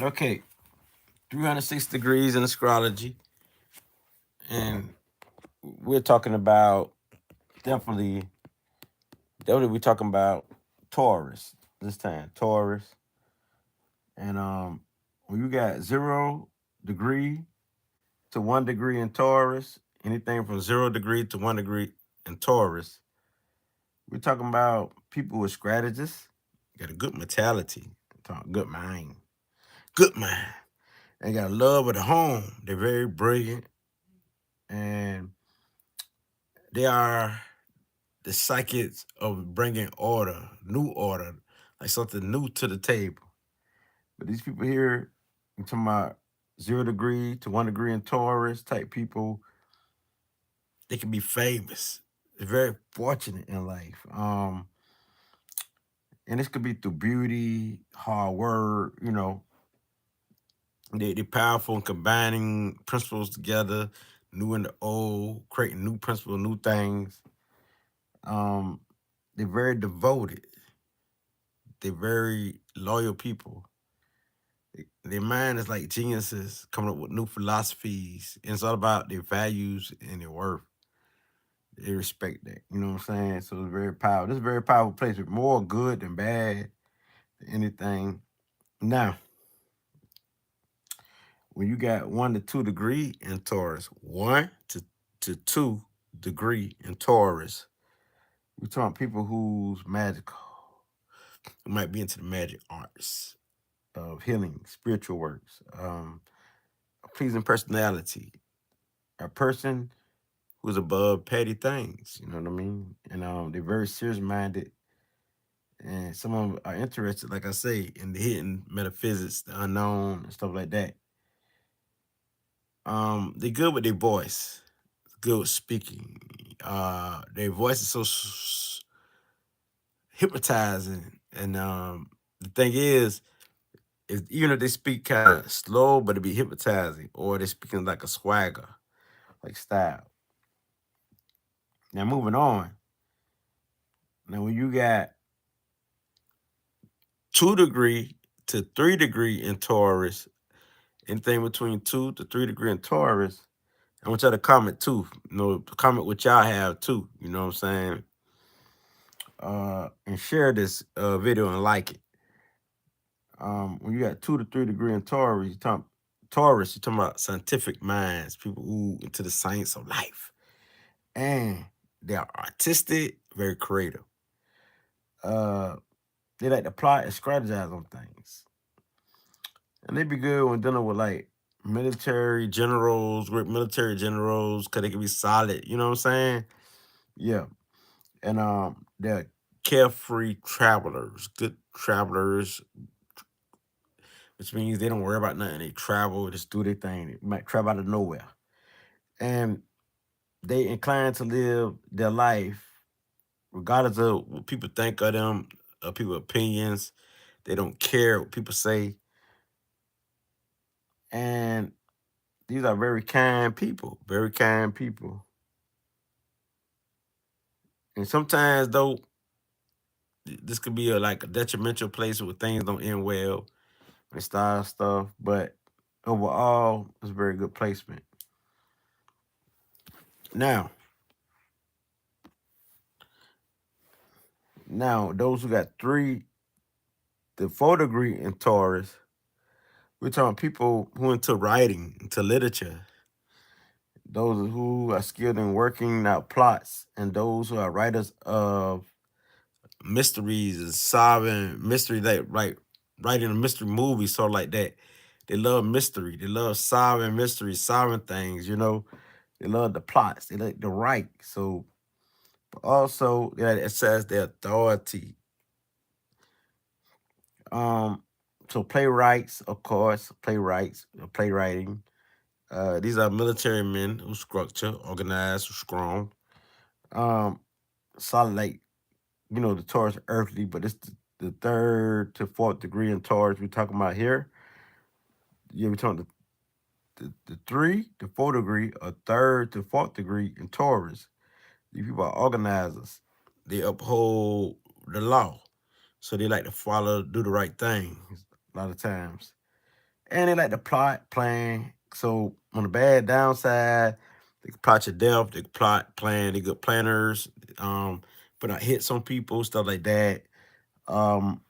Okay, 306 degrees in astrology, and we're talking about definitely, definitely we're talking about Taurus this time. Taurus, and when you got 0 degree to 1 degree in Taurus, anything from 0 degree to 1 degree in Taurus, we're talking about people with strategists, got a good mentality, good mind, good mind. They got a love of the home. They're very brilliant, and they are the psychics of bringing order, new order, like something new to the table. But these people here, I'm talking about 0 degree to 1 degree in Taurus type people, they can be famous. They're very fortunate in life. And this could be through beauty, hard work, they're powerful in combining principles together, new and the old, creating new principles, new things. Um, they're very devoted. They're very loyal people. Their mind is like geniuses coming up with new philosophies. And it's all about their values and their worth. They respect that. You know what I'm saying? So it's very powerful. This is a very powerful place with more good than bad, anything. Now, when you got 1 to 2 degree in Taurus, 1 to 2 degree in Taurus, we're talking people who's magical, who might be into the magic arts of healing, spiritual works, a pleasing personality, a person who's above petty things. You know what I mean? And they're very serious minded, and some of them are interested, like I say, in the hidden metaphysics, the unknown, and stuff like that. They're good with their voice, good with speaking. Their voice is so hypnotizing, and the thing is, even if they speak kind of slow, but it be hypnotizing, or they're speaking like a swagger, like style. Now moving on. Now when you got 2 degree to 3 degree in Taurus, anything between 2 to 3 degree in Taurus, I want y'all to comment too. Comment what y'all have too. You know what I'm saying? And share this video and like it. When you got 2 to 3 degree in Taurus, you're talking about scientific minds, people who into the science of life, and they are artistic, very creative. Uh, they like to plot and strategize on things, and they be good when dealing with like military generals, great military generals, cause they can be solid. You know what I'm saying? Yeah, and they're carefree travelers, good travelers, which means they don't worry about nothing. They travel, just do their thing. They might travel out of nowhere, and they inclined to live their life regardless of what people think of them, of people's opinions. They don't care what people say, and these are very kind people, very kind people. And sometimes though, this could be like a detrimental place where things don't end well and style stuff, but overall, it's a very good placement. Now, those who got 3 to 4 degree in Taurus, we're talking people who into writing, into literature, those who are skilled in working out plots, and those who are writers of mysteries and solving mystery, like writing a mystery movie, sort of like that. They love mystery. They love solving mysteries, solving things. They love the plots. They like to write. So, but also, yeah, it says their authority. Um, so playwrights, of course, playwriting. These are military men who structure, organized, who strong. Um, Solid like the Taurus earthly, but it's the 3rd to 4th degree in Taurus we're talking about here. Yeah, we're talking the 3 to 4 degree or 3rd to 4th degree in Taurus. These people are organizers. They uphold the law. So they like to follow, do the right thing a lot of times. And they like to plot, plan. So on the bad downside, they can plot your death, they can plot, plan, they good planners, put out hits on people, stuff like that. Um,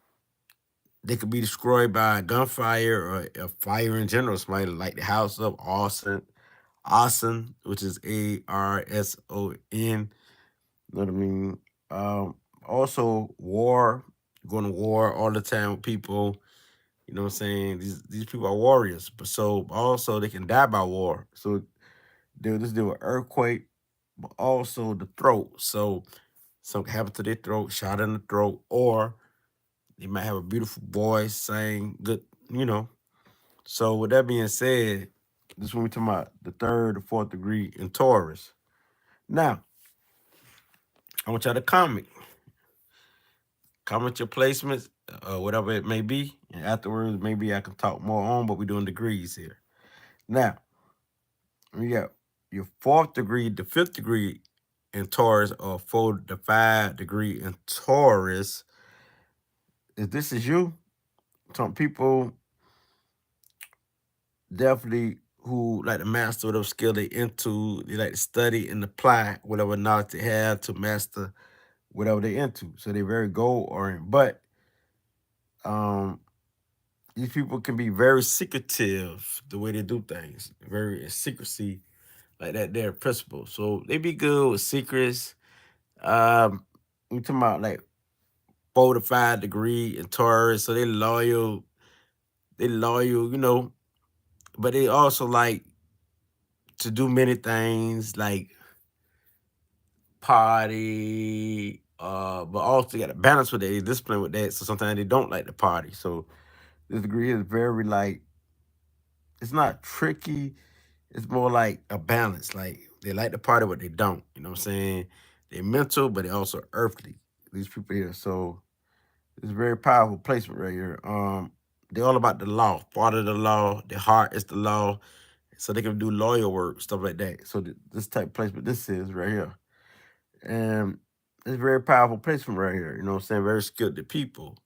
they could be destroyed by gunfire or a fire in general. Somebody light the house up, arson, which is Arson. You know what I mean? Um, Also war, going to war all the time with people. You know what I'm saying? These people are warriors, but so also they can die by war. So they'll just do an earthquake, but also the throat. So something happen to their throat, shot in the throat, or they might have a beautiful voice, sing good, you know. So with that being said, this is when we talking about the third or fourth degree in Taurus. Now, I want y'all to comment your placements, whatever it may be, and afterwards maybe I can talk more on. But we're doing degrees here. Now, we got your fourth degree, the fifth degree in Taurus, or 4 to 5 degree in Taurus. If this is you, some people definitely who like to master whatever skill they into, they like to study and apply whatever knowledge they have to master whatever they into. So they're very goal oriented. But um these people can be very secretive the way they do things, very in secrecy, like that their principle. So they be good with secrets. We talking about like 4 to 5 degree in Taurus, so they loyal, but they also like to do many things like party, but also got to balance with that, they discipline with that. So sometimes they don't like to party. So this degree is very like, it's not tricky. It's more like a balance. Like they like to party, but they don't. You know what I'm saying? They're mental, but they also earthly. These people here. So it's a very powerful placement right here. They're all about the law, part of the law. Their heart is the law, so they can do lawyer work, stuff like that. So this type of placement, this is right here, and it's a very powerful placement right here. You know what I'm saying? Very skilled to people.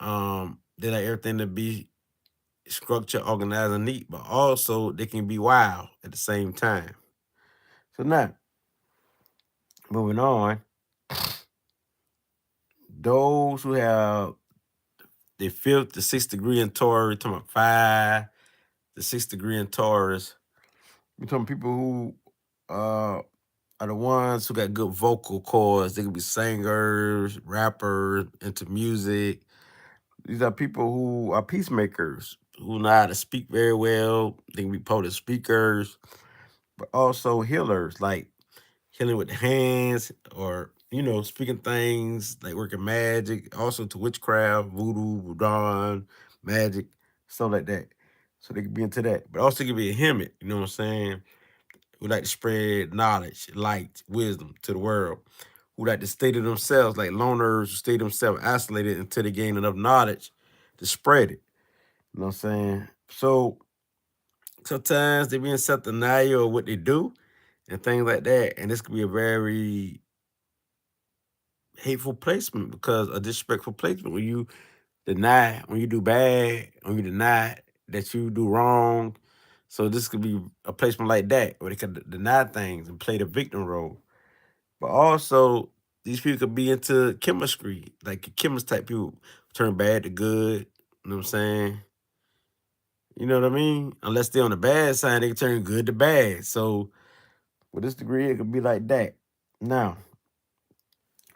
They like everything to be structured, organized, and neat, but also they can be wild at the same time. So now, moving on, those who have the fifth to sixth degree in Taurus, talking about 5 to 6 degree in Taurus. We're talking people who are the ones who got good vocal cords. They could be singers, rappers, into music. These are people who are peacemakers, who know how to speak very well. They can be public speakers, but also healers, like healing with the hands, or speaking things like working magic, also to witchcraft, voodoo, voodoo, magic, stuff like that. So they could be into that, but also could be a hermit. You know what I'm saying? Who like to spread knowledge, light, wisdom to the world. Who like to stay to themselves, like loners who stay themselves isolated until they gain enough knowledge to spread it. You know what I'm saying? So sometimes they be in self-denial of what they do and things like that. And this could be a very hateful placement because a disrespectful placement when you deny, when you do bad, when you deny that you do wrong. So this could be a placement like that where they could deny things and play the victim role. But also, these people could be into chemistry, like chemist type people, turn bad to good. You know what I'm saying? You know what I mean? Unless they're on the bad side, they can turn good to bad. So with this degree, it could be like that. Now,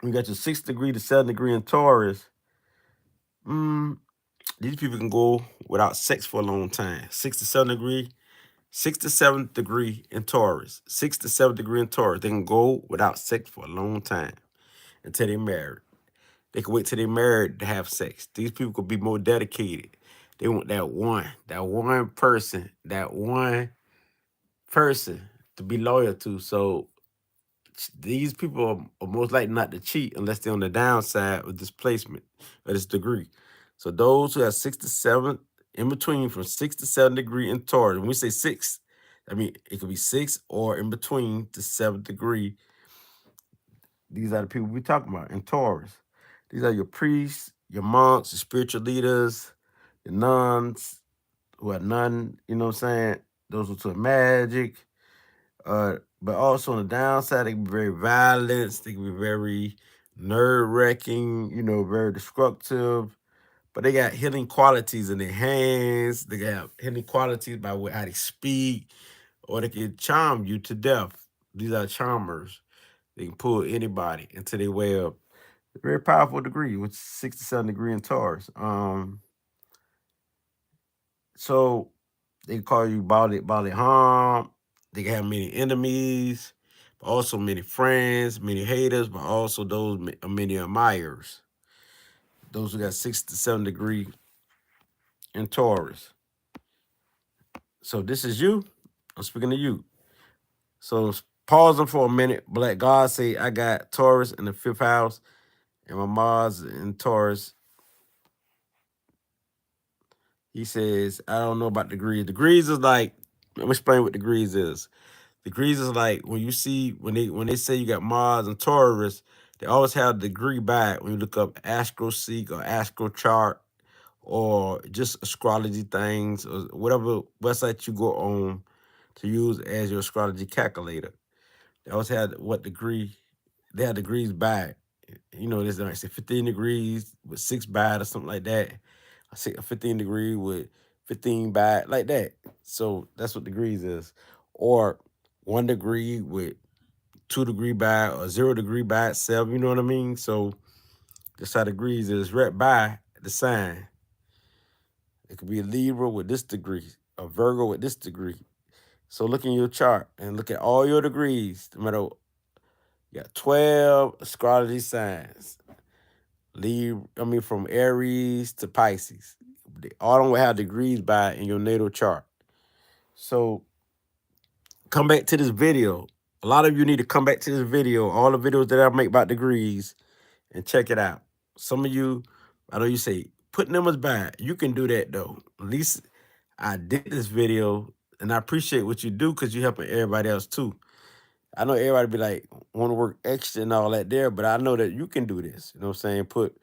we got your 6 to 7 degree in Taurus. Mm, these people can go without sex for a long time. 6 to 7 degree, 6 to 7 degree in Taurus. 6 to 7 degree in Taurus. They can go without sex for a long time until they're married. They can wait till they're married to have sex. These people could be more dedicated. They want that one person to be loyal to. So these people are most likely not to cheat unless they're on the downside with displacement of this degree. So those who have 6 to 7, in between from 6 to 7 degree in Taurus, when we say six, I mean it could be 6 or in between to 7 degree. These are the people we're talking about in Taurus. These are your priests, your monks, your spiritual leaders, your nuns, who are none, you know what I'm saying? Those who took magic. But also on the downside, they can be very violent. They can be very nerve wracking, very destructive. But they got healing qualities in their hands. They got healing qualities by how they speak, or they can charm you to death. These are charmers. They can pull anybody into their web. Very powerful degree, which is 67 degree in Taurus. So they call you bodily harm. They can have many enemies, but also many friends, many haters, but also many admirers. Those who got 67 degree in Taurus. So this is you. I'm speaking to you. So pausing for a minute. Black God say I got Taurus in the fifth house, and my Mars in Taurus. He says I don't know about degrees. Degrees is like, let me explain what degrees is. Degrees is like when they say you got Mars and Taurus, they always have a degree by it when you look up AstroSeek or AstroChart or just astrology things or whatever website you go on to use as your astrology calculator. They always had what degree they had degrees by it. There's like say 15 degrees with 6 by it or something like that. I say a 15 degree with 15 by it, like that. So that's what degrees is. Or 1 degree with 2 degree by it, or 0 degree by itself, you know what I mean? So that's how degrees is right by the sign. It could be a Libra with this degree, a Virgo with this degree. So look in your chart and look at all your degrees. No matter, you got 12 astrology signs. From Aries to Pisces. They all don't have degrees by in your natal chart. So come back to this video. A lot of you need to come back to this video, all the videos that I make about degrees, and check it out. Some of you, I know you say, put numbers by. You can do that though. At least I did this video, and I appreciate what you do because you're helping everybody else too. I know everybody be like, want to work extra and all that there, but I know that you can do this. You know what I'm saying? Put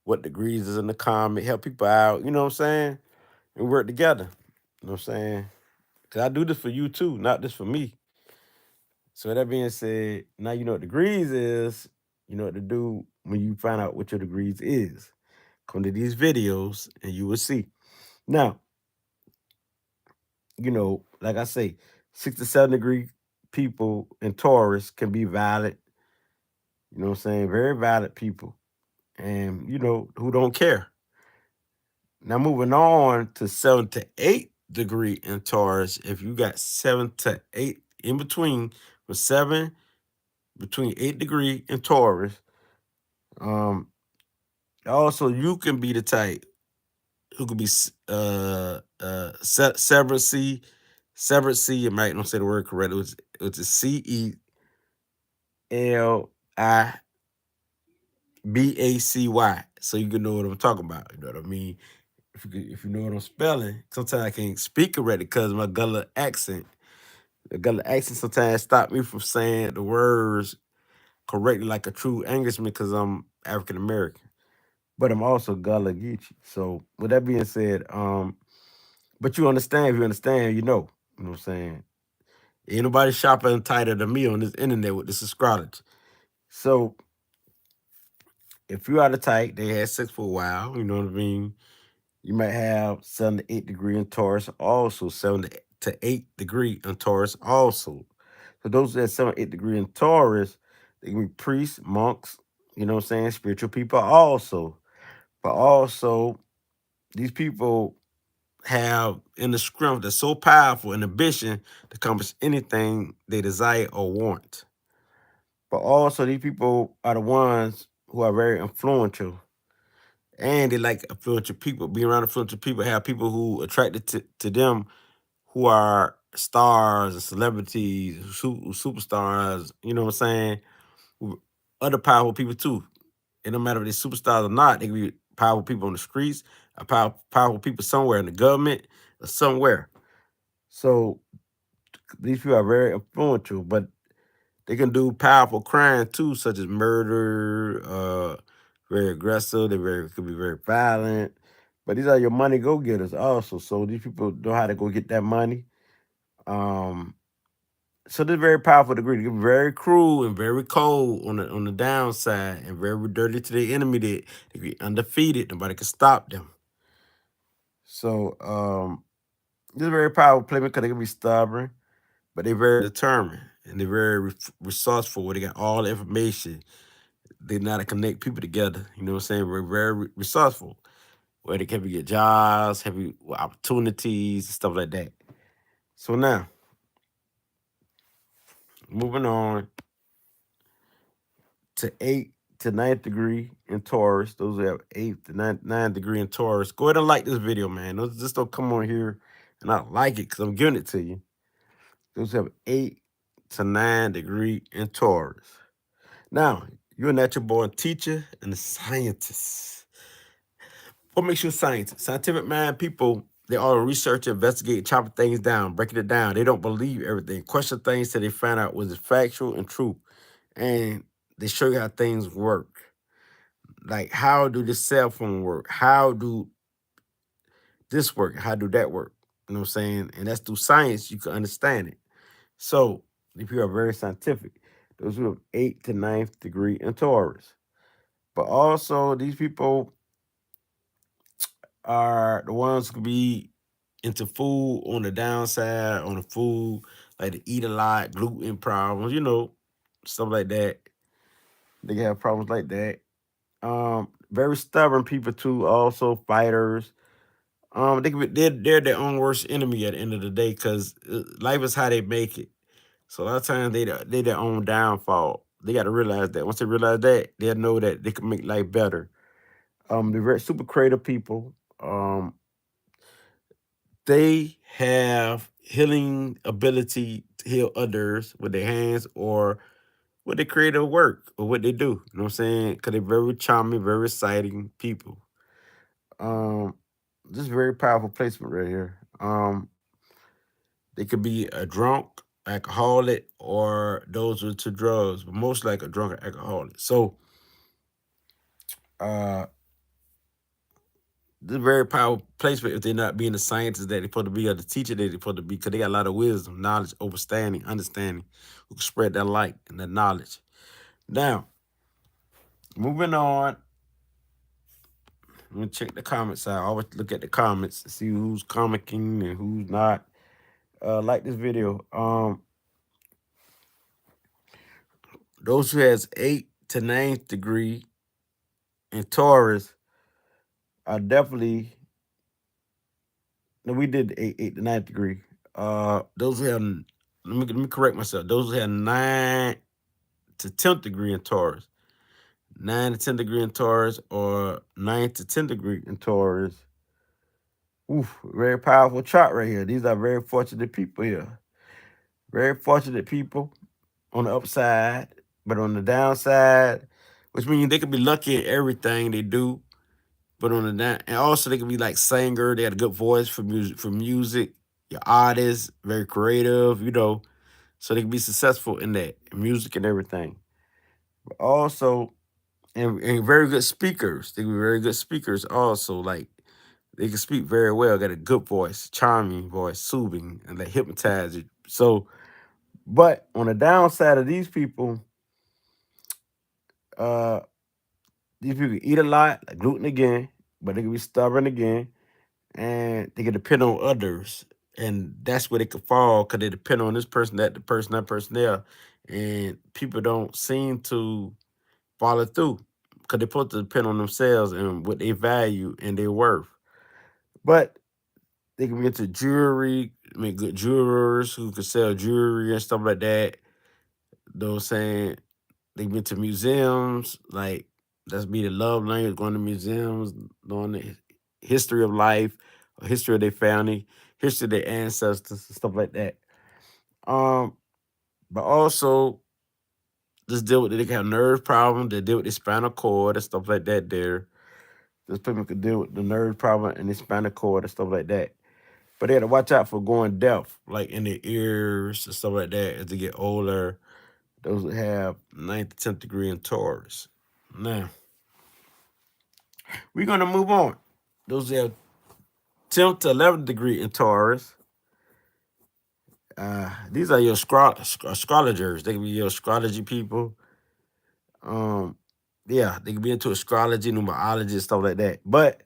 what degrees is in the comment, help people out, you know what I'm saying? And work together. You know what I'm saying? Because I do this for you too, not just for me. So that being said, now you know what degrees is, you know what to do when you find out what your degrees is. Come to these videos and you will see. Now, like I say, 6 to 7 degree people in Taurus can be violent, you know what I'm saying? Very violent people. And, who don't care. Now moving on to 7 to 8 degree in Taurus, if you got 7 to 8 in between, with 7 between 8 degree in Taurus, also you can be the type who could be separate C, separate C. You might not say the word correctly. It's a CELIBACY. So you can know what I'm talking about. You know what I mean? If you know what I'm spelling, sometimes I can't speak correctly because of my gullah accent. The gullah accent sometimes stop me from saying the words correctly like a true Englishman because I'm African American. But I'm also gullah Geechee. So with that being said, but you understand, if you understand, you know. You know what I'm saying? Ain't nobody shopping tighter than me on this internet with this astrology. So if you are the type, they had sex for a while, you know what I mean? You might have 7 to 8 degree in Taurus, also 7 to 8 degree in Taurus, also. So those that 7 to 8 degree in Taurus, they can be priests, monks, you know what I'm saying, spiritual people also. But also, these people have in the strength that's so powerful and ambition to accomplish anything they desire or want. But also, these people are the ones who are very influential, and they like influential people. Being around influential people, have people who attracted to them who are stars and celebrities, superstars. You know what I'm saying? Other powerful people too. It don't matter if they're superstars or not. They can be powerful people on the streets, or powerful people somewhere in the government or somewhere. So these people are very influential, but they can do powerful crimes too, such as murder, very aggressive. Could be very violent. But these are your money go getters also. So these people know how to go get that money. Um, so they're very powerful degree. They're very cruel and very cold on the downside, and very dirty to the enemy. They be undefeated. Nobody can stop them. So they're very powerful players because they can be stubborn, but they're very determined and they're very resourceful. Where they got all the information. They know how to connect people together. You know what I'm saying? We're very resourceful. Where they can get jobs, have opportunities, and stuff like that. So now, moving on to 8th to 9th degree in Taurus. Those who have 8th to 9th degree in Taurus. Go ahead and like this video, man. Just don't come on here and not like it because I'm giving it to you. Those who have 8th to 9th degree in Taurus. Now, you're a natural born teacher and a scientist. What makes you a scientist? Scientific mind people, they all research, investigate, chopping things down, breaking it down. They don't believe everything. Question things till they find out was it factual and true. And they show you how things work. Like, how do this cell phone work? How do this work? How do that work? You know what I'm saying? And that's through science, you can understand it. So, if you are very scientific, those who have 8th to 9th degree in Taurus. But also, these people are the ones who can be into food on the downside, on the food, like to eat a lot, gluten problems, stuff like that. They can have problems like that. Very stubborn people too, also fighters. They can be, they're their own worst enemy at the end of the day because life is how they make it. So a lot of times they their own downfall. They got to realize that. Once they realize that, they'll know that they can make life better. They're very super creative people. They have healing ability to heal others with their hands or with their creative work or what they do. You know what I'm saying? Because they're very charming, very exciting people. Um, this is a very powerful placement right here. They could be a drunk, alcoholic, or those with to drugs, but most like a drunk or alcoholic. So, uh, this is a very powerful placement if they're not being the scientist that they're supposed to be or the teacher that they're supposed to be, because they got a lot of wisdom, knowledge, understanding, who can spread that light and that knowledge. Now, moving on, I'm gonna check the comments out. I always look at the comments to see who's commenting and who's not. Like this video. Those who has 8th to 9th degree in Taurus are definitely. No, we did 8th to 9th degree. Those who have, let me correct myself. Those who have 9th to 10th degree in Taurus, 9 to 10th degree in Taurus, or 9th to 10th degree in Taurus. Oof, very powerful chart right here. These are very fortunate people here. Very fortunate people on the upside, but on the downside, which means they could be lucky in everything they do. But on the down, and also they could be like singer. They got a good voice for music. Your artist, very creative. So they can be successful in that in music and everything. But also, and very good speakers. They can be very good speakers. Also, like they can speak very well. Got a good voice, charming voice, soothing, and they hypnotize you. So, but on the downside of uh, these people eat a lot, like gluten again, but they can be stubborn again, and they can depend on others, and that's where they could fall because they depend on this person, that person there, and people don't seem to follow through because they're supposed to depend on themselves and what they value and their worth. But they can get into jewelry, I mean, good jewelers who can sell jewelry and stuff like that. Those saying they went to museums, like that's be the love language, going to museums, knowing the history of life, history of their family, history of their ancestors, and stuff like that. Um, but also just deal with they can have nerve problems, they deal with the spinal cord and stuff like that there. This people could deal with the nerve problem and the spinal cord and stuff like that. But they had to watch out for going deaf, like in their ears and stuff like that as they get older. Those that have 9th to 10th degree in Taurus. Now, we're going to move on. Those who have 10th to 11th degree in Taurus. These are your astrologers. They can be your astrology people. Um, yeah, they can be into astrology, numerology, and stuff like that. But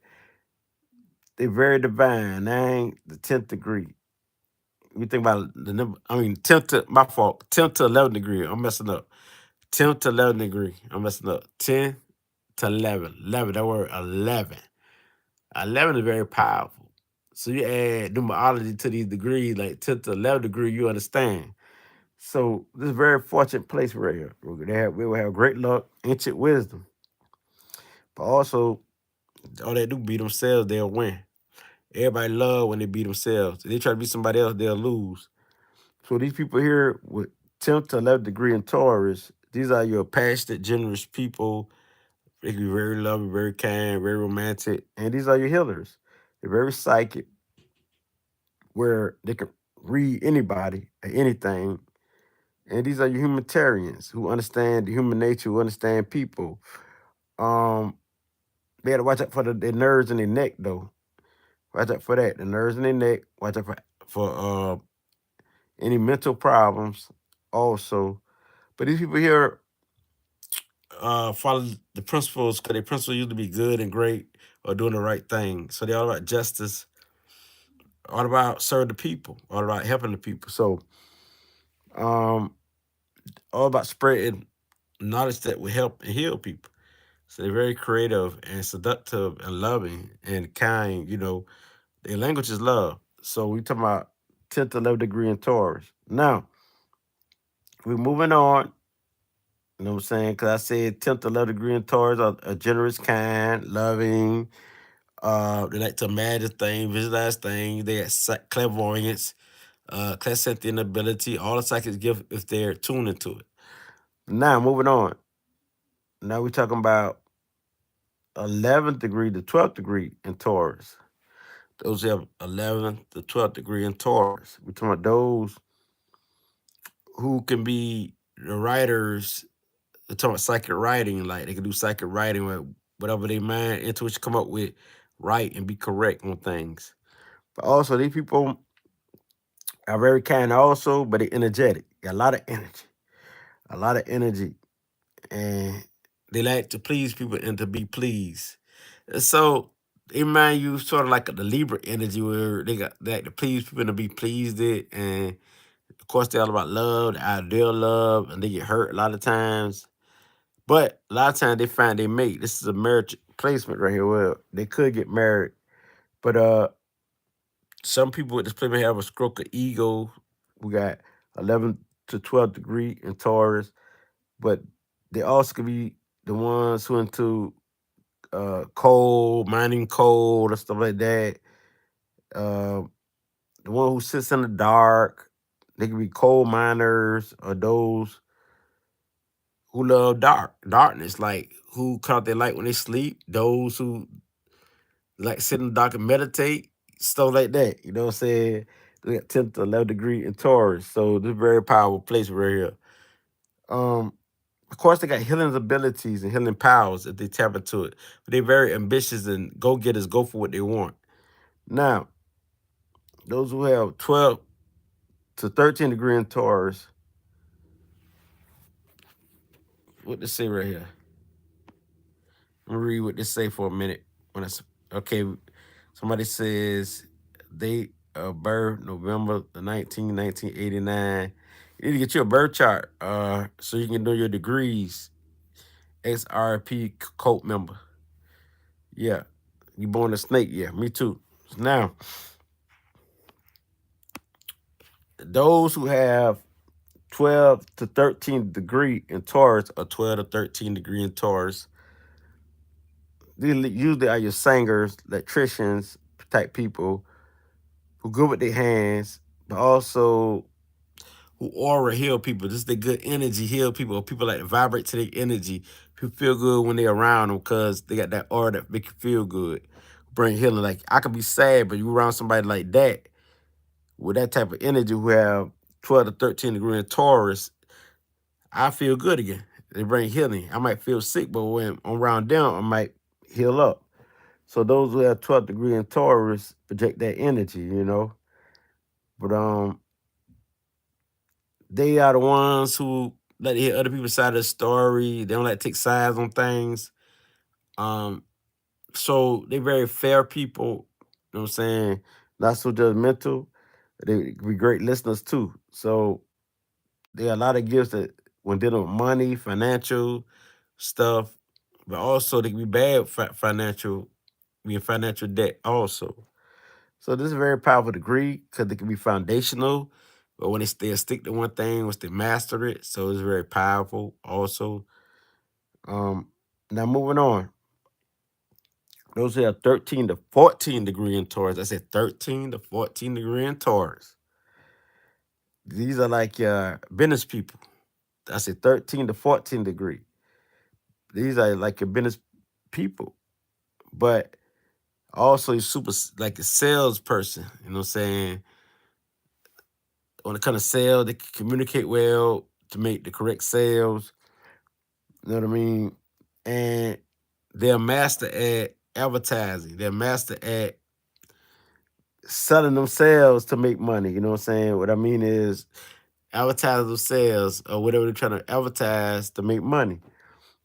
they're very divine. They ain't the 10th degree. You think about the number, 10th to, my fault, 10th to 11th degree. I'm messing up. 10th to 11th degree. I'm messing up. 10 to 11. 11, that word 11. 11 is very powerful. So you add numerology to these degrees, like 10th to 11th degree, you understand. So this is a very fortunate place right here. We will have great luck, ancient wisdom. But also, all they do beat themselves, they'll win. Everybody love when they beat themselves. If they try to beat somebody else, they'll lose. So these people here with 10th to 11th degree in Taurus, these are your passionate, generous people. They can be very loving, very kind, very romantic. And these are your healers. They're very psychic, where they can read anybody or anything. And these are your humanitarians who understand the human nature, who understand people. Um, they got to watch out for their nerves in their neck, though. Watch out for that. The nerves in their neck. Watch out for any mental problems also. But these people here follow the principles because their principles used to be good and great or doing the right thing. So they're all about justice, all about serving the people, all about helping the people. So um, all about spreading knowledge that will help and heal people. So they're very creative and seductive and loving and kind. Their language is love. So we talking about 10th to 11th degree in Taurus. Now, we're moving on. You know what I'm saying? Because I said 10th to 11th degree in Taurus are generous, kind, loving. They like to imagine things, visualize things. They got clairvoyance, clairsentient ability. All the psychics give if they're tuned into it. Now, moving on. Now we're talking about 11th degree to 12th degree in Taurus. Those who have 11th to 12th degree in Taurus. We're talking about those who can be the writers. We're talking about psychic writing. Like they can do psychic writing with whatever they mind, intuition come up with, write and be correct on things. But also, these people are very kind also, but they're energetic. Got a lot of energy. A lot of energy. And they like to please people and to be pleased. So it remind you sort of like the Libra energy where they like to please people and to be pleased it. And of course they're all about love, the ideal love, and they get hurt a lot of times. But a lot of times they find they mate. This is a marriage placement right here where they could get married. But some people with this placement have a stroke of ego. We got 11th to 12th degree in Taurus. But they also could be the ones who into coal, mining coal, and stuff like that. Uh, the one who sits in the dark. They could be coal miners or those who love darkness, like who cut out their light when they sleep. Those who like sit in the dark and meditate, stuff like that. You know what I'm saying? They got 10th to 11th degree in Taurus, so this is a very powerful place right here. Um, of course, they got healing abilities and healing powers if they tap into it. But they're very ambitious and go getters, go for what they want. Now, those who have 12 to 13 degree in Taurus, what they say right here? I'm gonna read what they say for a minute. Okay, somebody says date of birth November the 19th, 1989. You need to get you a birth chart, so you can know your degrees. XRP cult member. Yeah, you born a snake. Yeah, me too. Now, those who have 12 to 13 degree in Taurus or 12 to 13 degree in Taurus, these usually are your singers, electricians type people who good with their hands, but also who aura heal people. Just the good energy heal people. Or people like to vibrate to their energy. People feel good when they're around them because they got that aura that make you feel good. Bring healing. Like I could be sad, but you around somebody like that with that type of energy who have 12 to 13 degree in Taurus, I feel good again. They bring healing. I might feel sick, but when I'm around them, I might heal up. So those who have 12th degree in Taurus project that energy, But they are the ones who like to hear other people's side of the story. They don't like to take sides on things. Um, so they very fair people. You know what I'm saying? Not so judgmental. They be great listeners too. So there are a lot of gifts that when dealing with money, financial stuff, but also they can be bad financial, be in financial debt also. So this is a very powerful degree because it can be foundational, but when they stick to one thing, once they master it, so it's very powerful also. Um, Now moving on, those who have 13 to 14 degree in Taurus. I said 13 to 14 degree in Taurus. These are like business people. I said 13 to 14 degree. These are like your business people, but also you're super like a salesperson. You know what I'm saying? When it comes to sales, they can communicate well to make the correct sales. You know what I mean? And they're master at advertising. They're master at selling themselves to make money. You know what I'm saying? What I mean is advertising themselves or whatever they're trying to advertise to make money.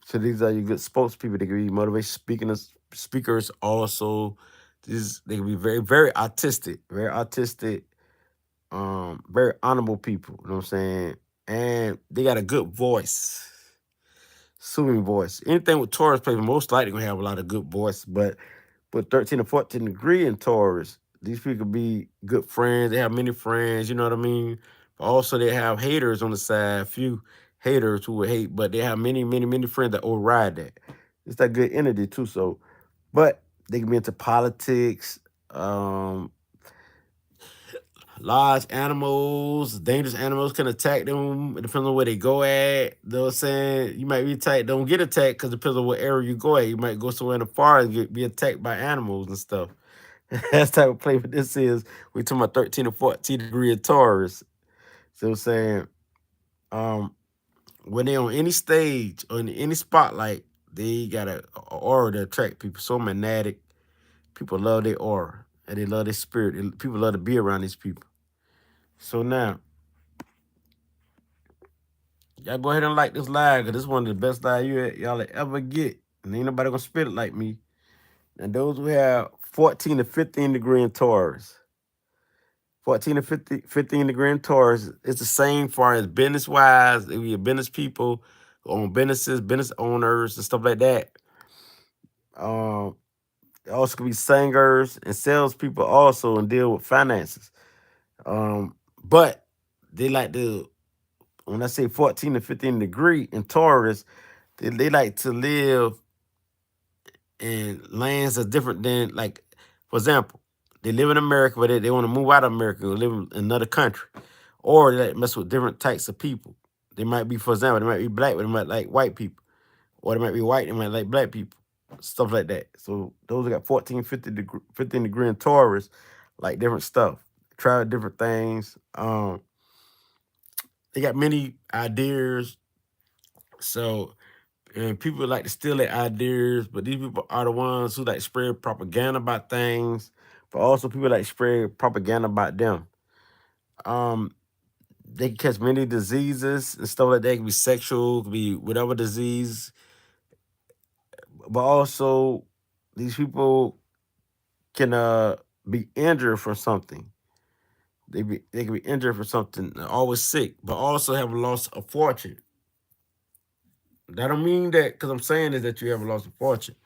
So these are your good spokespeople. They can be motivation speakers also. These they can be very, very artistic, very honorable people, you know what I'm saying? And they got a good voice, soothing voice. Anything with Taurus people most likely gonna have a lot of good voice, but with 13 or 14 degree in Taurus, these people could be good friends. They have many friends, you know what I mean? But also they have haters on the side, a few haters who would hate, but they have many, many, many friends that override that. It's that good energy too. So, but they can be into politics, um, large animals, dangerous animals can attack them. It depends on where they go at. You know what I'm saying? You might be attacked, don't get attacked because it depends on what area you go at. You might go somewhere in the forest and be attacked by animals and stuff. That's the type of play this is. We talking about 13 or 14 degree of Taurus. So I'm saying, um, when they on any stage or in any spotlight, they got a aura to attract people. So magnetic. People love their aura and they love their spirit. People love to be around these people. So now, y'all go ahead and like this live because this is one of the best live y'all ever get. And ain't nobody gonna spit it like me. And those who have 14 to 15 degree in Taurus, 14 to 15 degree in Taurus, it's the same far as business wise. If you're business people, own businesses, business owners, and stuff like that. Um, also could be singers and salespeople also and deal with finances. But they like to, when I say 14 to 15 degree in Taurus, they like to live in lands that's different than, like, for example, they live in America, but they want to move out of America and live in another country. Or they like mess with different types of people. They might be, for example, they might be black, but they might like white people. Or they might be white, they might like black people. Stuff like that. So those that got 14, 15 degree in Taurus, like different stuff. Try different things. They got many ideas. So and people like to steal their ideas, but these people are the ones who like spread propaganda about things, but also people like spread propaganda about them. Um, they can catch many diseases and stuff like that. It can be sexual, it can be whatever disease, but also these people can be injured for something. They can be injured for something, always sick, but also have a loss of fortune. That don't mean that because I'm saying is that you have a loss of fortune.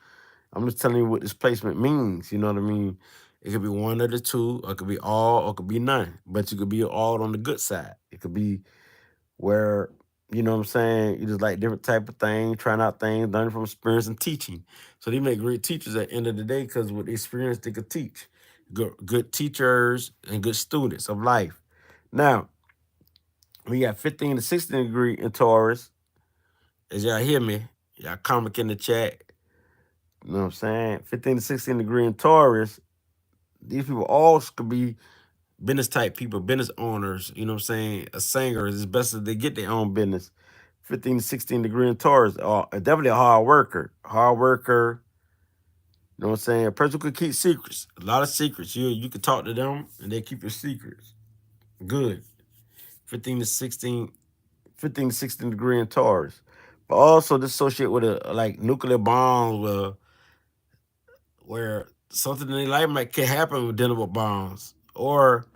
I'm just telling you what this placement means. You know what I mean? It could be one of the two, or it could be all, or it could be none. But you could be all on the good side. It could be where, you know what I'm saying, you just like different type of things, trying out things, learning from experience and teaching. So they make great teachers at the end of the day because with experience they could teach. Good teachers and good students of life. Now, we got 15 to 16 degree in Taurus. As y'all hear me, y'all comment in the chat. You know what I'm saying? 15 to 16 degree in Taurus. These people all could be business type people, business owners, you know what I'm saying? A singer is best that they get their own business. 15 to 16 degree in Taurus are definitely a hard worker. Hard worker, You know what I'm saying? A person could keep secrets, a lot of secrets. You can talk to them and they keep your secrets. Good. 15 to 16, 15 to 16 degree in Taurus. But also this associate with a like nuclear bombs where something in their life might could happen with dealing with bombs. Or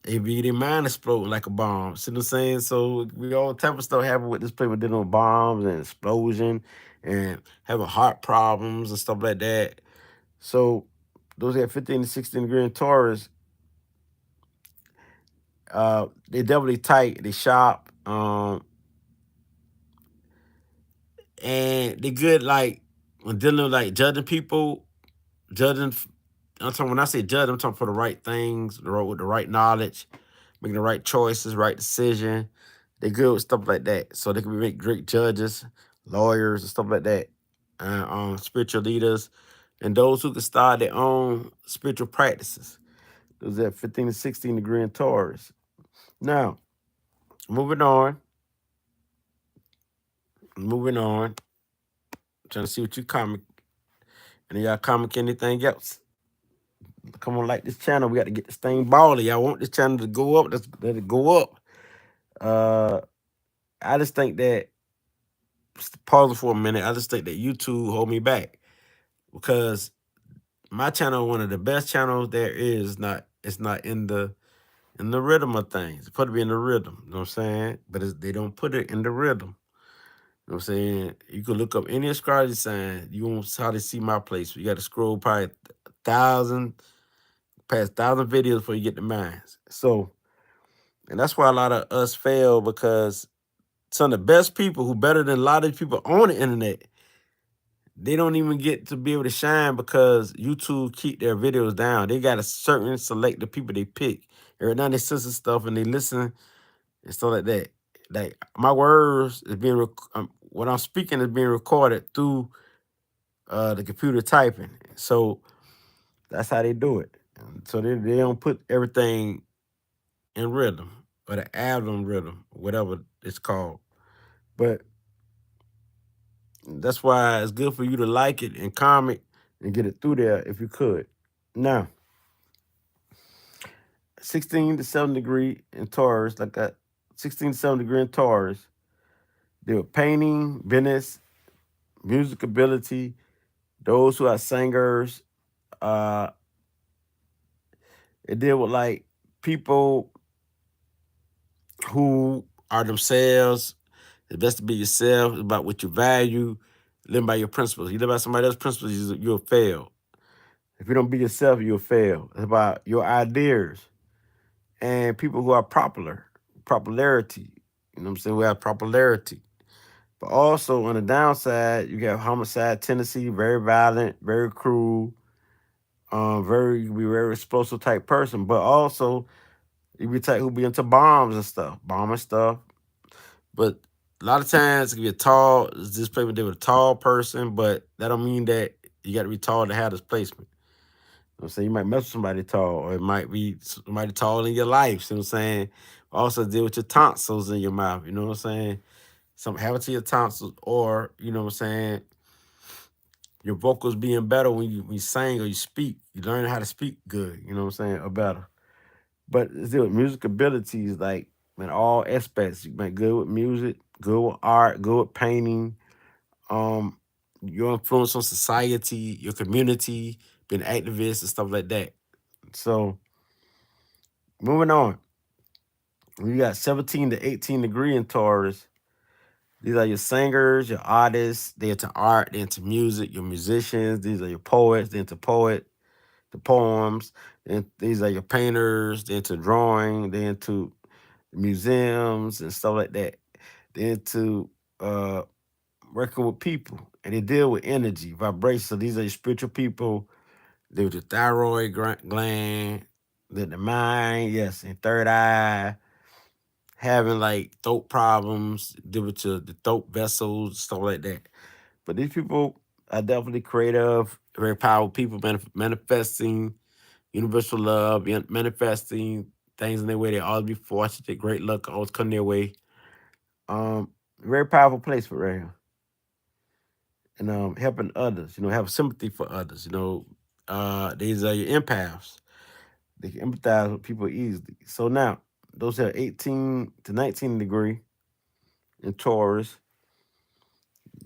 maybe their mind explode like a bomb. See what I'm saying? So we all type of stuff happen with this people dealing with bombs and explosion and having heart problems and stuff like that. So those that 15 to 16 degree in Taurus, they definitely tight, they sharp, and they good like when dealing with like judging people, judging. I'm talking when I say judge, I'm talking for the right things, with the right knowledge, making the right choices, right decision. They good with stuff like that, so they can make great judges, lawyers, and stuff like that, and spiritual leaders, and those who can start their own spiritual practices. Those at 15 to 16 degree in Taurus. Now, moving on, moving on. Trying to see what you comment, and y'all comment anything else. Come on, like this channel. We got to get this thing balling. Y'all want this channel to go up? Let's let it go up. Uh, I just think that pause for a minute. I just think that YouTube hold me back because my channel, one of the best channels there is, not it's not in the rhythm of things. It's supposed to be in the rhythm. You know what I'm saying? But they don't put it in the rhythm. You know what I'm saying? You can look up any astrology sign. You won't how to see my place. You got to scroll probably thousand, past thousand videos before you get to mine. So, and that's why a lot of us fail because some of the best people who better than a lot of people on the internet, they don't even get to be able to shine because YouTube keep their videos down. They got a certain select of people they pick. Every now they censor stuff and they listen and stuff like that. Like my words is being what I'm speaking is being recorded through the computer typing. So that's how they do it. So they don't put everything in rhythm or the album rhythm, whatever it's called. But that's why it's good for you to like it and comment and get it through there if you could. Now, 16 to 7 degree in Taurus, like that, 16 to 7 degree in Taurus, they were painting, business, music ability, those who are singers. Uh, it deal with like people who are themselves. It's best to be yourself. It's about what you value. Live by your principles. You live by somebody else's principles, you'll fail. If you don't be yourself, you'll fail. It's about your ideas and people who are popularity. You know what I'm saying? We have popularity. But also on the downside, you got homicide tendency, very violent, very cruel, you can be very explosive type person. But also you be type who be into bombs and stuff, bombing stuff. But a lot of times it can be a tall, this placement did with a tall person, but that don't mean that you got to be tall to have this placement. You know what I'm saying? You might mess with somebody tall, or it might be somebody tall in your life. You know what I'm saying? Also deal with your tonsils in your mouth. You know what I'm saying? Some happen to your tonsils, or you know what I'm saying? Your vocals being better when you sing or you speak. You learn how to speak good. You know what I'm saying? Or better. But still, music abilities, like in all aspects, you make good with music, good with art, good with painting. Um, your influence on society, your community, being an activist and stuff like that. So moving on, we got 17 to 18 degree in Taurus. These are your singers, your artists. They're into art, they're into music. Your musicians. These are your poets. They're into the poems. And these are your painters. They're into drawing. They're into museums and stuff like that. They're into working with people, and they deal with energy, vibration. So these are your spiritual people. They with your thyroid gland, the mind, yes, and third eye, having like throat problems, deal with the throat vessels, stuff like that. But these people are definitely creative, very powerful people, manifesting universal love, manifesting things in their way. They always be fortunate, great luck always come their way. Very powerful place for right here. and helping others. Have sympathy for others. These are your empaths. They can empathize with people easily. So now, those have 18 to 19 degree in Taurus.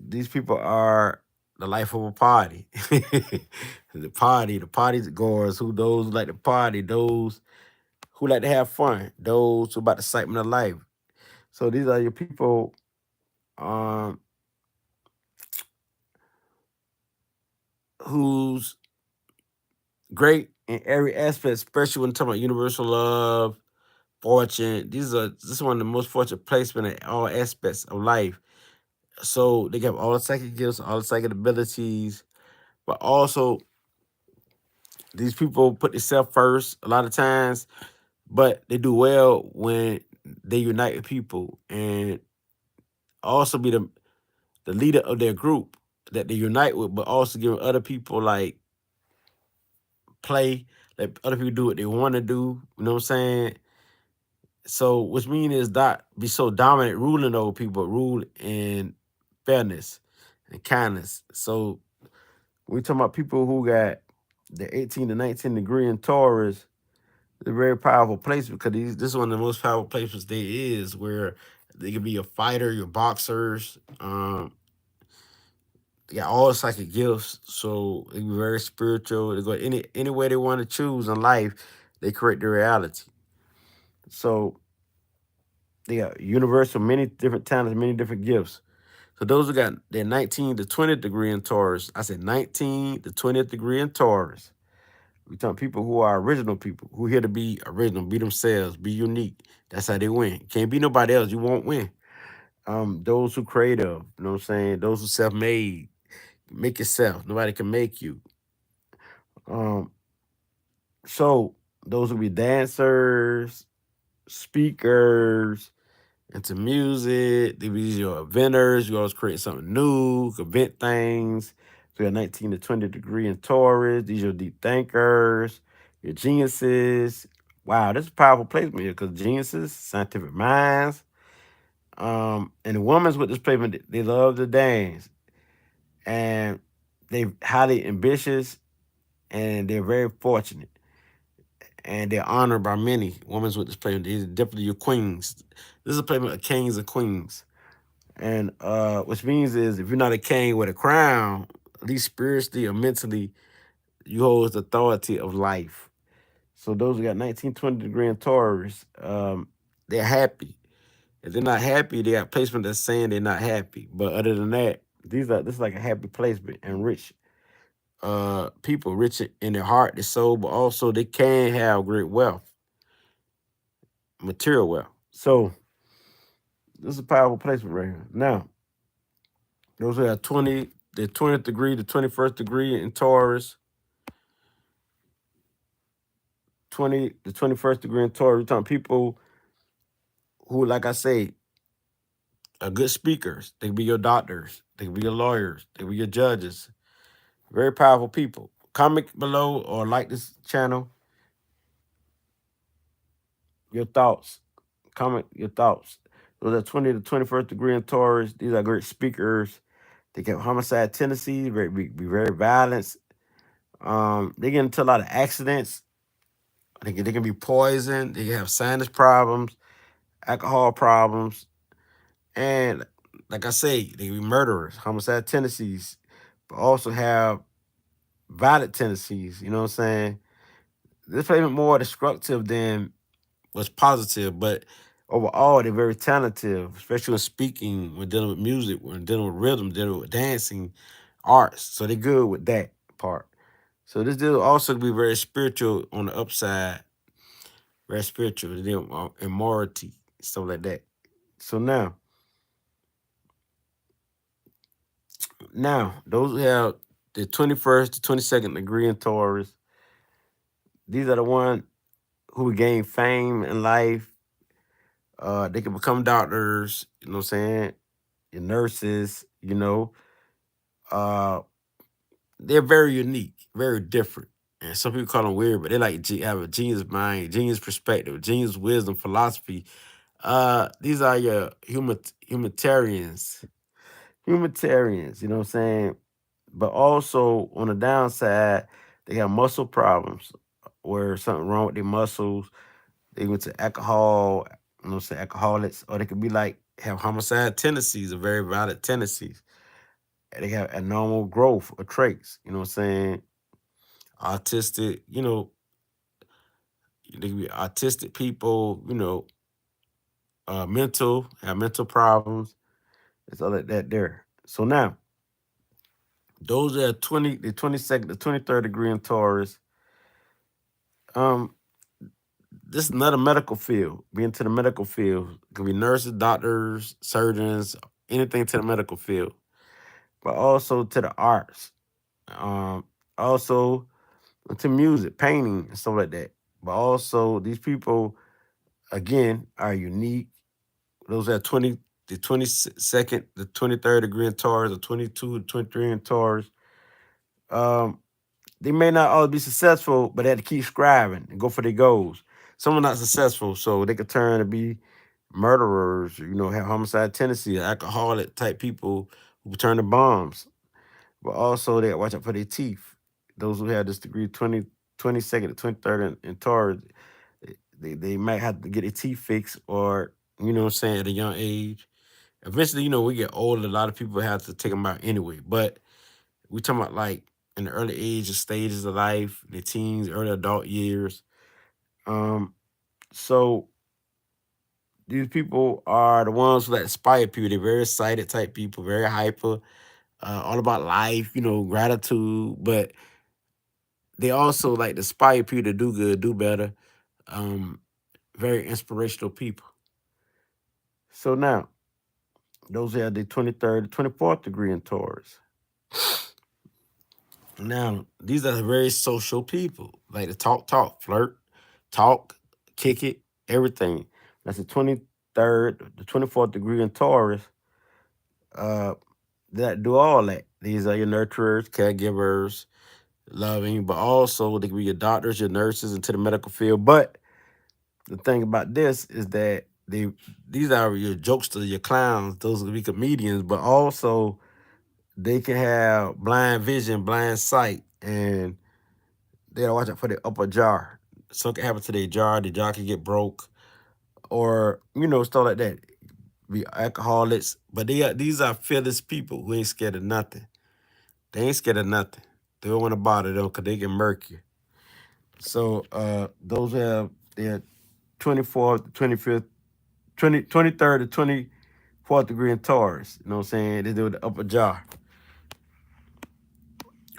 These people are the life of a party. The party goers, those who like to party, those who like to have fun, those who about the excitement of life. So these are your people um who's great in every aspect, especially when talking about universal love, fortune. This is one of the most fortunate placement in all aspects of life. So they have all the psychic gifts, all the psychic abilities, but also these people put themselves first a lot of times, but they do well when they unite with people and also be the leader of their group that they unite with, but also giving other people like play, let other people do what they want to do. You know what I'm saying? So, which means is not be so dominant, ruling over people, but rule in fairness and kindness. So, we talking about people who got the 18 to 19 degree in Taurus. It's a very powerful place because this is one of the most powerful places there is, where they can be a fighter, your boxers. They got all the psychic gifts, so they be very spiritual. They go any way they want to choose in life. They create their reality. So they got universal, many different talents, many different gifts. So those who got their 19 to 20th degree in Taurus, I said 19 to 20th degree in Taurus. We talking people who are original people, who here to be original, be themselves, be unique. That's how they win. Can't be nobody else. You won't win. Those who creative, you know what I'm saying? Those who self-made, make yourself. Nobody can make you. Um, so those will be dancers, speakers, into music. They be your inventors. You always create something new, invent things. So you got 19 to 20 degree in Taurus. These are your deep thinkers, your geniuses. Wow, this is a powerful placement here because geniuses, scientific minds. And the women's with this placement, they love to dance. And they highly ambitious and they're very fortunate. And they're honored by many. Women's with this placement, these are definitely your queens. This is a placement of kings and queens. And which means is if you're not a king with a crown, at least spiritually or mentally, you hold the authority of life. So those who got 1920 degree in Taurus, they're happy. If they're not happy, they got placement that's saying they're not happy. But other than that, this is like a happy placement and rich people, rich in their heart, their soul, but also they can have great wealth, material wealth. So this is a powerful placement right here. Now, those who have the 20th degree, the 21st degree in Taurus, the 21st degree in Taurus. We're talking people who, like I say, are good speakers. They can be your doctors. They can be your lawyers. They can be your judges. Very powerful people. Comment below or like this channel. Your thoughts. Comment your thoughts. Those are 20 to 21st degree in Taurus. These are great speakers. They get homicide tendencies, be very violent. They get into a lot of accidents. They can be poisoned. They can have sinus problems, alcohol problems, and like I say, they can be murderers, homicide tendencies, but also have violent tendencies. You know what I'm saying? This playment more destructive than was positive, but overall they're very talented, especially when speaking, when dealing with music, when dealing with rhythm, dealing with dancing, arts. So they're good with that part. So this deal also be very spiritual on the upside, very spiritual, and morality, stuff like that. So now those who have the 21st to 22nd degree in Taurus, these are the one who gain fame in life. They can become doctors, you know what I'm saying? Your nurses, Uh, they're very unique, very different. And some people call them weird, but they like have a genius mind, genius perspective, genius wisdom, philosophy. These are your humanitarians. humanitarians, you know what I'm saying? But also on the downside, they have muscle problems where something wrong with their muscles. They went to alcohol, you know what I'm saying, alcoholics, or they could be like have homicide tendencies or very violent tendencies. And they have abnormal growth or traits, you know what I'm saying? Autistic, they could be autistic people, have mental problems. It's all like that there. So now, those are the 22nd, the 23rd degree in Taurus. Um, this is not a medical field. Being to the medical field, it could be nurses, doctors, surgeons, anything to the medical field, but also to the arts. Um, also to music, painting, and stuff like that. But also these people again are unique. Those are the 22nd, the 23rd degree in Taurus, the 22, 23 in Taurus. Um, they may not always be successful, but they have to keep striving and go for their goals. Some are not successful, so they could turn to be murderers, have homicide tendency, alcoholic type people who turn to bombs. But also they watch out for their teeth. Those who have this degree 22nd to 23rd in Taurus, they might have to get their teeth fixed or, what I'm saying, at a young age. Eventually, we get older, a lot of people have to take them out anyway. But we talking about like in the early age of stages of life, the teens, early adult years. Um, so these people are the ones who inspire people. They're very excited type people, very hyper, all about life, gratitude. But they also like to inspire people to do good, do better. Um, Very inspirational people. So now, those are the 23rd, 24th degree in Taurus. Now, these are very social people. Like to talk, flirt, talk, kick it, everything. That's the 23rd, the 24th degree in Taurus. Uh, that do all that. These are your nurturers, caregivers, loving, but also they can be your doctors, your nurses, into the medical field. But the thing about this is that these are your jokesters, your clowns. Those will be comedians, but also they can have blind vision, blind sight, and they gotta watch out for their upper jaw. Something can happen to their jaw. The jaw can get broke, or stuff like that. Be alcoholics, but these are fearless people who ain't scared of nothing. They ain't scared of nothing. They don't want to bother them because they can murk you. So those have their 24th, 25th, 23rd to 24th degree in Taurus. You know what I'm saying? They do the upper jaw.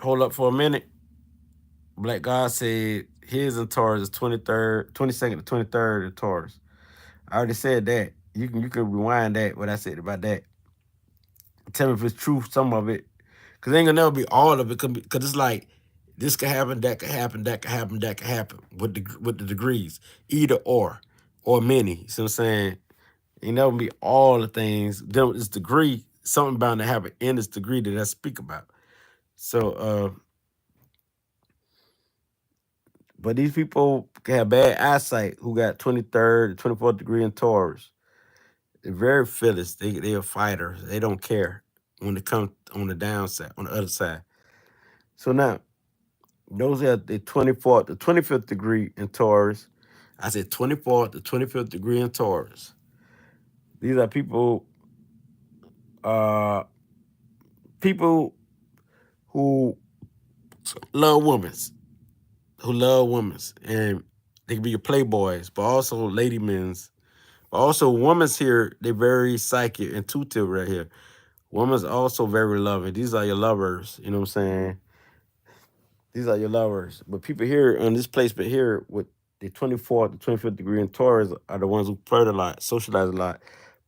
Hold up for a minute. Black God said his in Taurus is 23rd, 22nd to 23rd in Taurus. I already said that. You can rewind that, what I said about that. Tell me if it's true, some of it. Because it ain't gonna never be all of it. Because it's like, this could happen, that could happen, that could happen, that could happen with the degrees. Either or many. You see what I'm saying? Ain't never be all the things. Then this degree, something bound to happen in this degree that I speak about. So, but these people can have bad eyesight who got 23rd, 24th degree in Taurus. They're very fearless. They're fighters. They don't care when it comes on the downside, on the other side. So now, those are the 24th, the 25th degree in Taurus. I said 24th, the 25th degree in Taurus. These are uh, people who love women, and they can be your playboys, but also lady men's. But also, women's here, they're very psychic, intuitive right here. Women's also very loving. These are your lovers, you know what I'm saying? These are your lovers. But people here on this placement here with the 24th, the 25th degree in Taurus are the ones who flirt a lot, socialize a lot.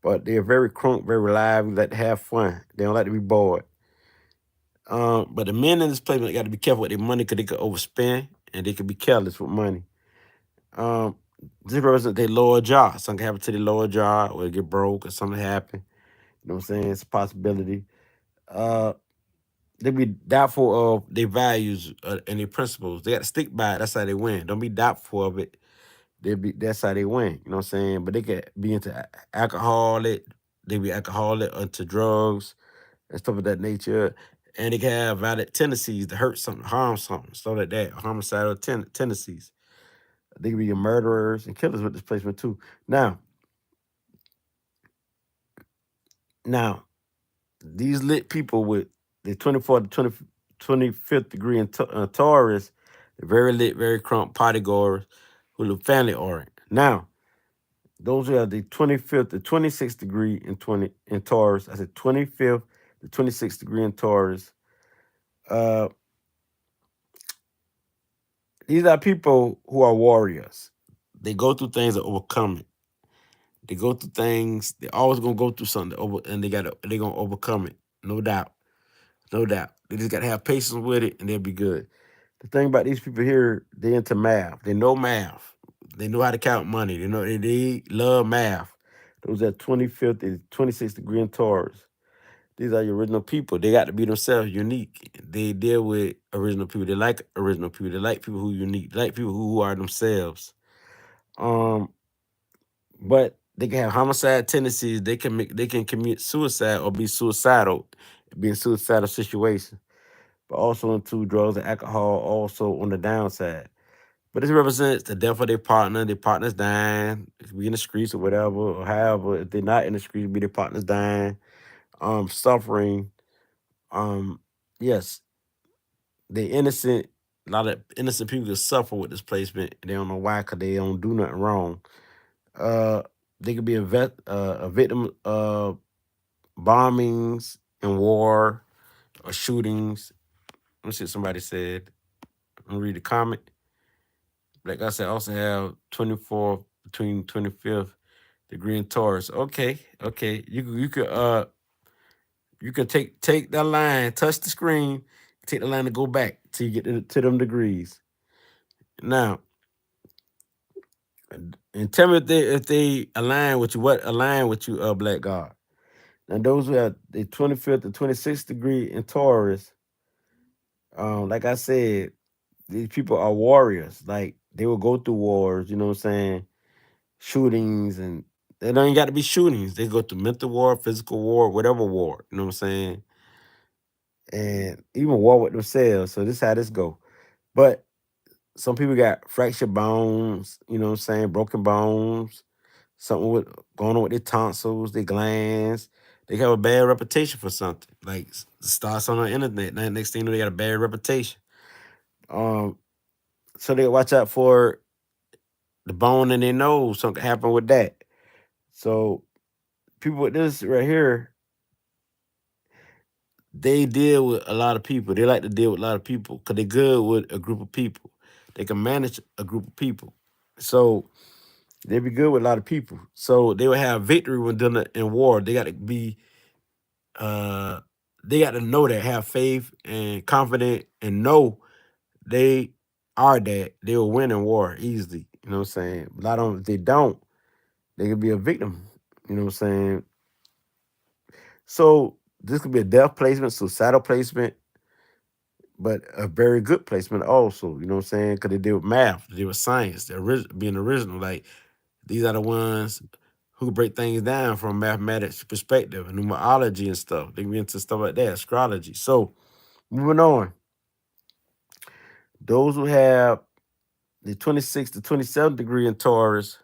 But they're very crunk, very lively, like to have fun. They don't like to be bored. But the men in this placement got to be careful with their money because they could overspend and they could be careless with money. Um, this represents their lower jaw. Something can happen to their lower jaw or they get broke or something happen. You know what I'm saying? It's a possibility. Uh, they be doubtful of their values and their principles. They got to stick by it. That's how they win. Don't be doubtful of it. That's how they win. You know what I'm saying? But they could be into alcoholic. They be alcoholic, into drugs, and stuff of that nature. And they can have violent tendencies to hurt something, harm something, stuff like that, homicidal tendencies. They can be murderers and killers with this placement too. Now, these lit people with the 24th to 25th degree in Taurus, they're very lit, very crunk, party goers who live family oriented. Now, those who have the 25th to 26th degree in Taurus, I said 25th to 26th degree in Taurus. Uh, these are people who are warriors. They go through things and overcome it. They go through things. They're always gonna go through something, and they're gonna overcome it. No doubt, no doubt. They just gotta have patience with it, and they'll be good. The thing about these people here, they into math. They know math. They know how to count money. They love math. Those at 25th and 26th degree in Taurus. These are your original people. They got to be themselves, unique. They deal with original people. They like original people. They like people who are unique. They like people who are themselves. But they can have homicide tendencies. They can commit suicide or be suicidal, be in suicidal situations. But also into drugs and alcohol, also on the downside. But this represents the death of their partner's dying, it could be in the streets or whatever, or however, if they're not in the streets, it be their partner's dying, suffering. Yes, they innocent. A lot of innocent people can suffer with this placement. And they don't know why, because they don't do nothing wrong. Uh, they could be a victim of bombings and war or shootings. Let me see what somebody said. Let me read the comment. Like I said, I also have 24 between 25th degree in Taurus. Okay, okay. You could take that line, touch the screen, take the line to go back till you get to them degrees. Now, and tell me if they align with you. What align with you, Black God? Now, those who have the 25th to 26th degree in Taurus, like I said, these people are warriors. Like they will go through wars. You know what I'm saying? Shootings, and they don't even got to be shootings. They go through mental war, physical war, whatever war. You know what I'm saying? And even war with themselves. So this how this go. But some people got fractured bones, you know what I'm saying, broken bones, something with going on with their tonsils, their glands. They have a bad reputation for something. Like starts on the internet. Now, next thing you know, they got a bad reputation. Um, so they watch out for the bone in their nose. Something happen with that. So people with this right here, they deal with a lot of people. They like to deal with a lot of people because they're good with a group of people. They can manage a group of people. So they be good with a lot of people. So they will have victory when done in war. They got to be they got to know that, have faith and confident and know they are that they will win in war easily. You know what I'm saying? A lot of them, if they don't, they could be a victim. You know what I'm saying? So this could be a death placement, suicidal placement, but a very good placement also. You know what I'm saying? Because they deal with math, they deal with science, being original. Like these are the ones who break things down from a mathematics perspective and numerology and stuff. They get into stuff like that, astrology. So moving on, those who have the 26th to 27th degree in Taurus,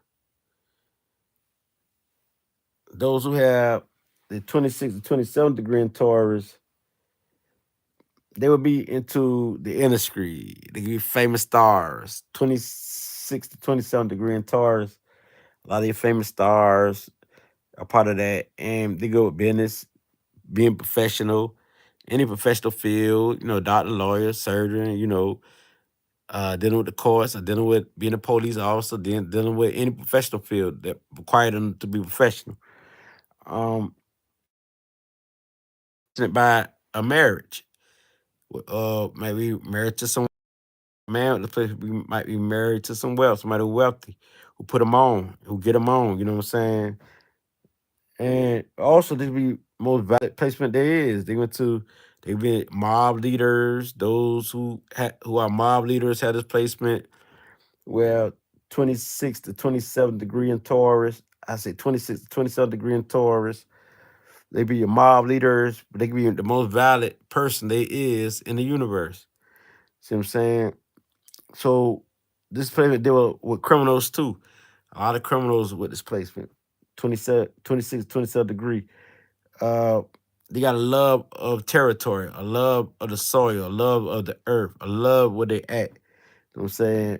those who have the 26th to 27th degree in Taurus, they will be into the industry. They could be famous stars. 26 to 27 degree in Taurus. A lot of your famous stars are part of that. And they go with business, being professional, any professional field, doctor, lawyer, surgeon, dealing with the courts, or dealing with being a police officer, dealing with any professional field that require them to be professional. Um, by a marriage. Maybe married to some man. The place might be married to some wealth, somebody wealthy, who put them on, who get them on. You know what I'm saying? And also, this be most valid placement there is. They been mob leaders. Those who are mob leaders had this placement. Well, 26 to 27 degree in Taurus. I say 26 to 27 degree in Taurus. They be your mob leaders, but they can be the most valid person they is in the universe. See what I'm saying? So this placement deal with criminals too. A lot of criminals with this placement. 27, 26, 27 degree. Uh, they got a love of territory, a love of the soil, a love of the earth, a love where they at. You know what I'm saying?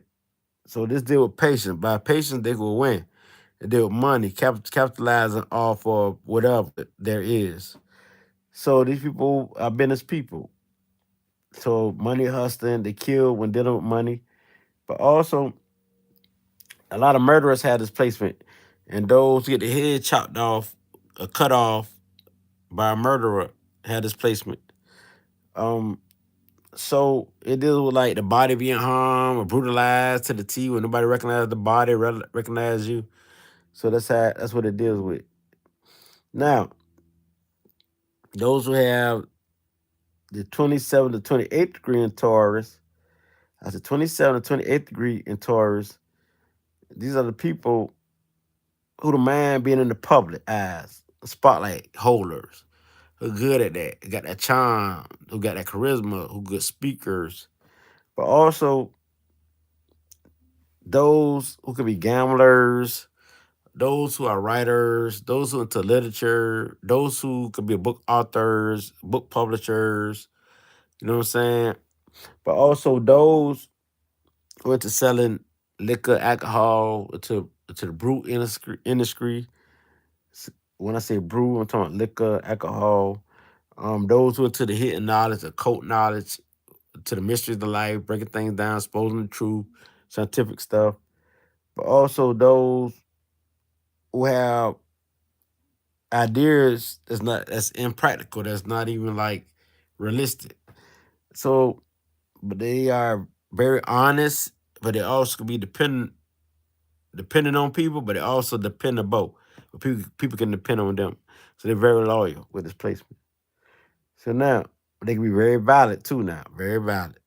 So this deal with patience. By patience, they will win. They deal with money, capitalizing off of whatever there is. So these people are business people. So money hustling, they kill when dealing with money. But also, a lot of murderers have this placement. And those who get their head chopped off or cut off by a murderer had this placement. Um, so it deals with like the body being harmed or brutalized to the T when nobody recognizes the body, recognize you. So that's what it deals with. Now, those who have the 27th to 28th degree in Taurus, that's the 27th to 28th degree in Taurus. These are the people who the man being in the public eyes, spotlight holders, who good at that, got that charm, who got that charisma, who good speakers, but also those who could be gamblers, those who are writers, those who into literature, those who could be book authors, book publishers, you know what I'm saying? But also those who into selling liquor, alcohol, to the brew industry. When I say brew, I'm talking about liquor, alcohol. Those who are to the hidden knowledge, the occult knowledge, to the mysteries of life, breaking things down, exposing the truth, scientific stuff. But also those who have ideas that's impractical, that's not even like realistic. So, but they are very honest, but they also can be dependent on people, but they also dependable. But people can depend on them. So they're very loyal with this placement. So now they can be very valid too now, very valid.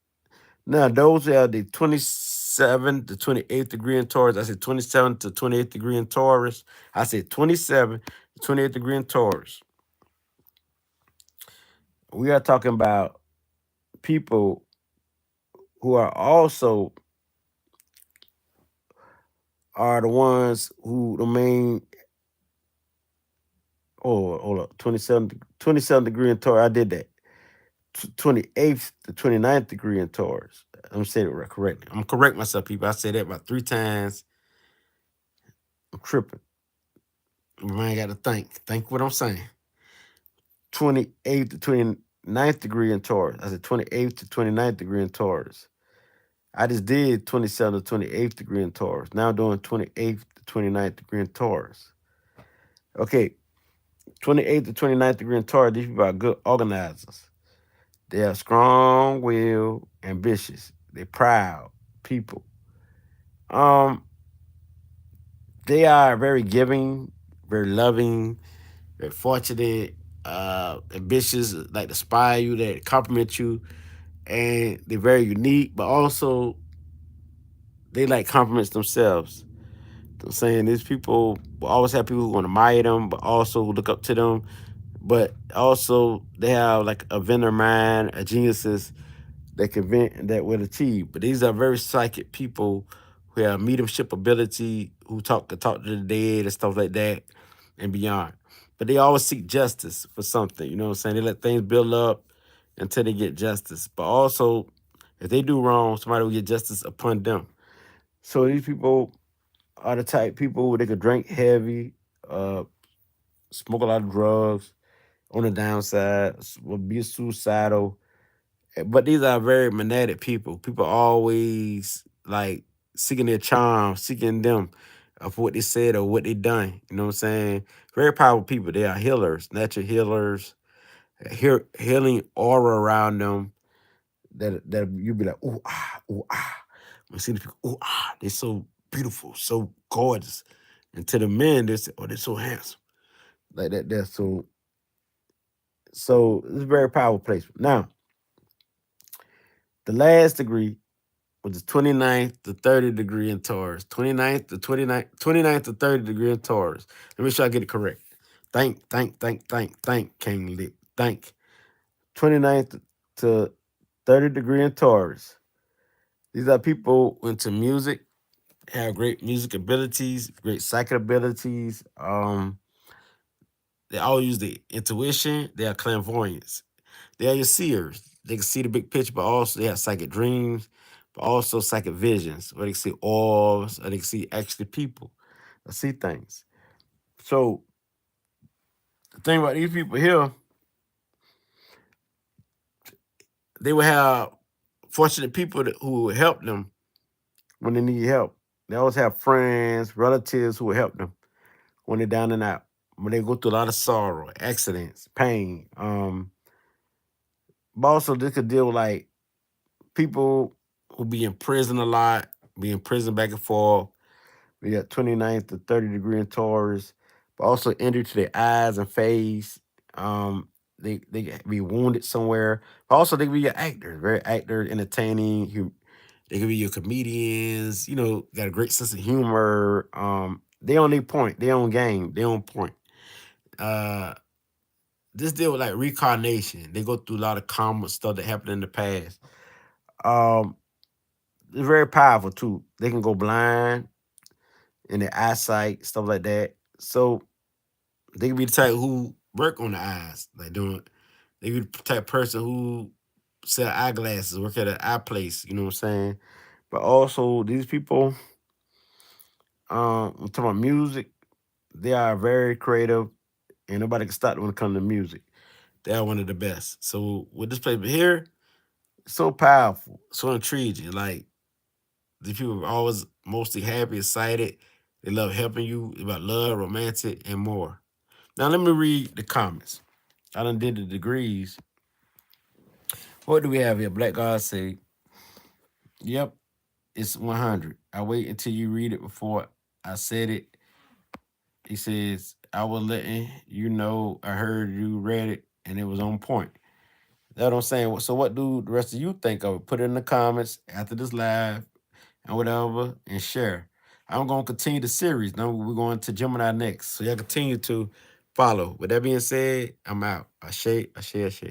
Now those are the 27th to 28th degree in Taurus. I said 27th to 28th degree in Taurus. I said 27th to 28th degree in Taurus. We are talking about people who are also are the ones who the main hold up 27 degree in Taurus. I did that. 28th to 29th degree in Taurus. I'm saying it correctly. I'm correct myself, people. I said that about 3 times. I'm tripping. I got to think what I'm saying. 28th to 29th degree in Taurus. I said 28th to 29th degree in Taurus. I just did 27th to 28th degree in Taurus. Now I'm doing 28th to 29th degree in Taurus. Okay, 28th to 29th degree in Taurus, these people are good organizers. They are strong will, ambitious. They're proud people. Um, they are very giving, very loving, very fortunate, ambitious, like to inspire you, that compliment you, and they're very unique, but also they like compliments themselves. I'm saying these people will always have people who want to admire them, but also look up to them. But also they have like a vendor mind, a geniuses that that will achieve. But these are very psychic people who have mediumship ability, who talk to the dead and stuff like that and beyond. But they always seek justice for something. You know what I'm saying? They let things build up until they get justice. But also, if they do wrong, somebody will get justice upon them. So these people are the type people they could drink heavy, uh, smoke a lot of drugs on the downside, will be suicidal. But these are very magnetic people. People always like seeking their charm, seeking them of what they said or what they done. You know what I'm saying? Very powerful people. They are healers, natural healers, healing aura around them that you be like, ooh, ah, ooh, ah. When you see the people, ooh, ah, they're so beautiful, so gorgeous. And to the men, they say, oh, they're so handsome. Like that, that's so it's a very powerful place. Now, the last degree was the 29th to 30 degree in Taurus. 29th to 30 degree in Taurus. Let me make sure I get it correct. Think, King Lit. Think. 29th to 30 degree in Taurus. These are people into music, have great music abilities, great psychic abilities. They all use the intuition. They are clairvoyants. They are your seers. They can see the big picture, but also they have psychic dreams, but also psychic visions, where they can see orbs, or they can see actually people, or see things. So the thing about these people here, they will have fortunate people who will help them when they need help. They always have friends, relatives who will help them when they're down and out, when they go through a lot of sorrow, accidents, pain. But also this could deal with like people who be in prison a lot, be in prison back and forth. We got 29th to 30 degree in Taurus, but also injury to their eyes and face. They can be wounded somewhere. But also they can be your actors, very actor, entertaining. They can be your comedians. Got a great sense of humor. They on their point. They on game. They on point. Uh, this deal with like reincarnation. They go through a lot of karma stuff that happened in the past. Um, it's very powerful too. They can go blind in their eyesight, stuff like that. So they can be the type who work on the eyes, like doing. They be the type of person who sell eyeglasses, work at an eye place. You know what I'm saying? But also these people, I'm talking about music. They are very creative, and nobody can stop them when it comes to music. They are one of the best. So with this paper here, it's so powerful, so intriguing. Like these people are always mostly happy, excited. They love helping you about love, romantic, and more. Now let me read the comments. I done did the degrees. What do we have here? Black God say, yep, it's 100. I wait until you read it before I said it. He says, I was letting you know I heard you read it and it was on point. That's what I'm saying. So what do the rest of you think of it? Put it in the comments after this live and whatever and share. I'm going to continue the series. Now we're going to Gemini next. So y'all continue to follow. With that being said, I'm out. Ashe, ashe, ashe.